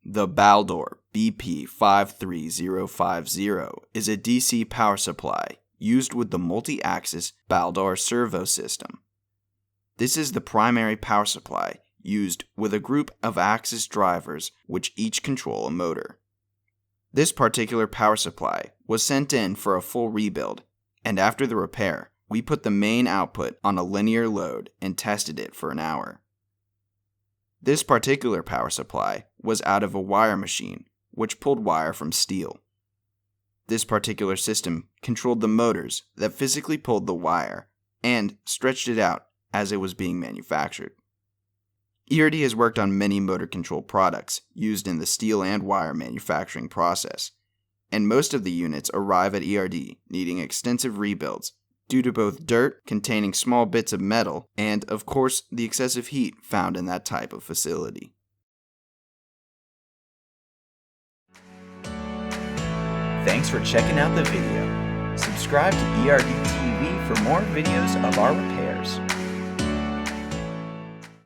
The Baldor BP53050 is a DC power supply used with the multi-axis Baldor Servo System. This is the primary power supply used with a group of axis drivers which each control a motor. This particular power supply was sent in for a full rebuild, and after the repair, we put the main output on a linear load and tested it for an hour. This particular power supply was out of a wire machine, which pulled wire from steel. This particular system controlled the motors that physically pulled the wire and stretched it out as it was being manufactured. ERD has worked on many motor control products used in the steel and wire manufacturing process, and most of the units arrive at ERD needing extensive rebuilds due to both dirt containing small bits of metal and, of course, the excessive heat found in that type of facility. Thanks for checking out the video. Subscribe to ERD TV for more videos of our repairs.